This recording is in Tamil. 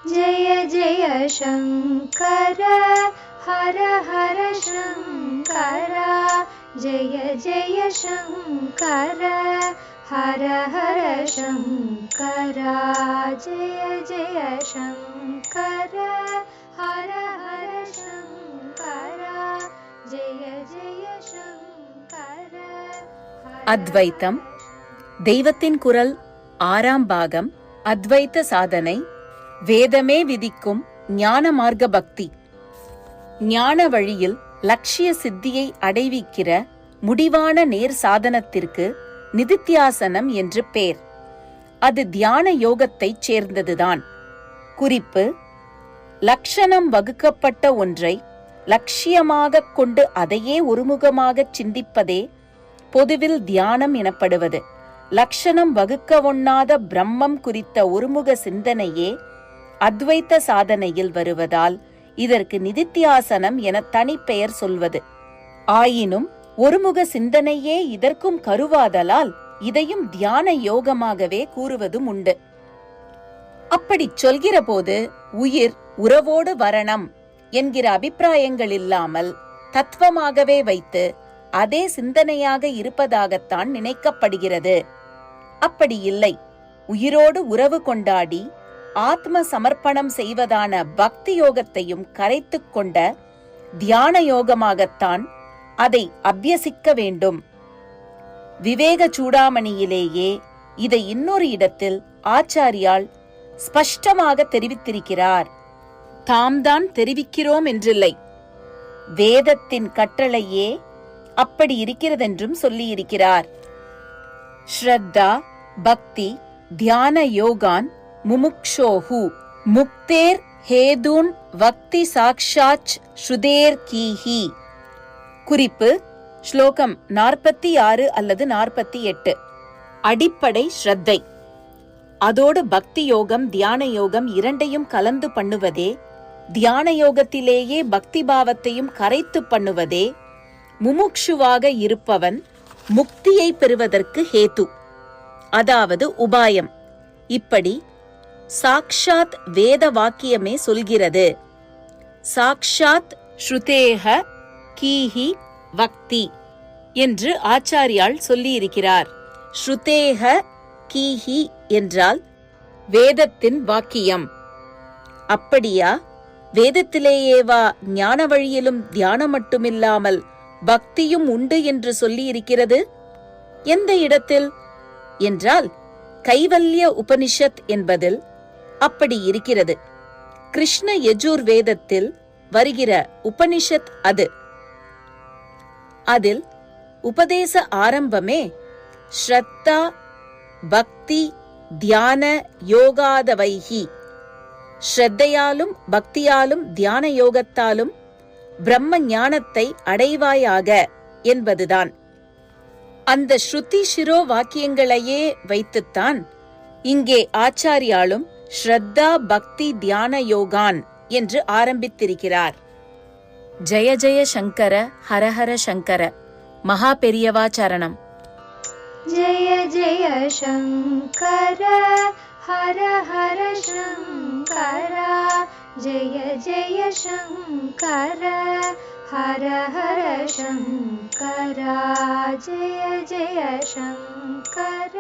जय जय शंकर हर हर शंकर जय जय शंकर हर हर शंकर जय जय शंकर हर हर शंकर जय जय शंकर. அத்வைத்தம் தெய்வத்தின் குரல் 6ஆம் பாகம். அத்வைத்த சாதனை. வேதமே விதிக்கும் ஞான மார்க்க பக்தி. ஞான வழியில் லட்சிய சித்தியை அடைவிக்கிற முடிவான நேர் சாதனத்திற்கு நிதித்தியாசனம் என்று பேர். அது தியான யோகத்தைச் சேர்ந்ததுதான். குறிப்பு: லட்சணம் வகுக்கப்பட்ட ஒன்றை லட்சியமாகக் கொண்டு அதையே ஒருமுகமாகச் சிந்திப்பதே பொதுவில் தியானம் எனப்படுவது. லட்சணம் வகுக்க ஒண்ணாத பிரம்மம் குறித்த ஒருமுக சிந்தனையே அத்வைத்த சாதனையில் வருவதால் இதற்கு நிதித்தியாசனம் என தனிப்பெயர் சொல்வது. ஆயினும் ஒருமுக சிந்தனையே இதற்கும் கருவாதலால் இதையும் தியான யோகமாகவே கூறுவதும் உண்டு. அப்படிச் சொல்கிற போது உயிர் உறவோடு வரணம் என்கிற அபிப்பிராயங்கள் இல்லாமல் தத்துவமாகவே வைத்து அதே சிந்தனையாக இருப்பதாகத்தான் நினைக்கப்படுகிறது. அப்படி இல்லை. உயிரோடு உறவு கொண்டாடி ஆத்ம சமர்ப்பணம் செய்வதான பக்தி யோகத்தையும் கரைத்துக் கொண்ட தியான யோகமாகத்தான் அதை அபியசிக்க வேண்டும். விவேக சூடாமணியிலேயே இதை இன்னொரு இடத்தில் ஆச்சாரியால் ஸ்பஷ்டமாக தெரிவித்திருக்கிறார். தாம் தான் தெரிவிக்கிறோம் என்றில்லை, வேதத்தின் கட்டளையே அப்படி இருக்கிறதென்றும் சொல்லியிருக்கிறார். ஸ்ரத்தா பக்தி தியான யோகான் முமுக்ஷோஹு முக்தேர் ஹேதுன் வக்தி சாக்ஷாச் ஸ்ருதேர் கீஹி. குறிப்பு: ஸ்லோகம் 46 அல்லது 48. அடிப்படை ஸ்ரத்தை. அதோடு பக்தி யோகம் தியான யோகம் இரண்டையும் கலந்து பண்ணுவதே, தியான யோகத்திலேயே பக்தி பாவத்தையும் கரைத்து பண்ணுவதே முமுக்ஷுவாக இருப்பவன் முக்தியை பெறுவதற்கு ஹேது, அதாவது உபாயம். இப்படி சாக்ஷாத் வேத வாக்கியமே சொல்கிறது. சாக்ஷாத் ஸ்ருதேஹ கீஹி வக்தி என்று ஆச்சாரியால் சொல்லியிருக்கிறார். ஸ்ருதேஹ கீஹி என்றால் வேதத்தின் வாக்கியம். அப்படியா? வேதத்திலேயேவா ஞான வழியிலும் தியானம் மட்டுமில்லாமல் பக்தியும் உண்டு என்று சொல்லி இருக்கிறது? எந்த இடத்தில் என்றால் கைவல்ய உபனிஷத் என்பதில் அப்படி இருக்கிறது. கிருஷ்ண யஜுர் வேதத்தில் வருகிற உபனிஷத் அது. அதில் உபதேச ஆரம்பமே ஸ்ரத்தா பக்தி தியான யோகாதவைஹி, ஸ்ரத்தையாலும் பக்தியாலும் தியான யோகத்தாலும் பிரம்ம ஞானத்தை அடைவாயாக என்பதுதான். அந்த ஸ்ருதி சிரோ வாக்கியங்களையே வைத்துத்தான் இங்கே ஆச்சாரியாலும் ஸ்ரத்தா பக்தி தியான யோகான் என்று ஆரம்பித்திருக்கிறார். ஜெய ஜெய சங்கர ஹரஹர சங்கர. மகா பெரியவா சரணம். जय जय शंकर हर हर शंकर जय जय शंकर हर हर शंकर जय जय शंकर.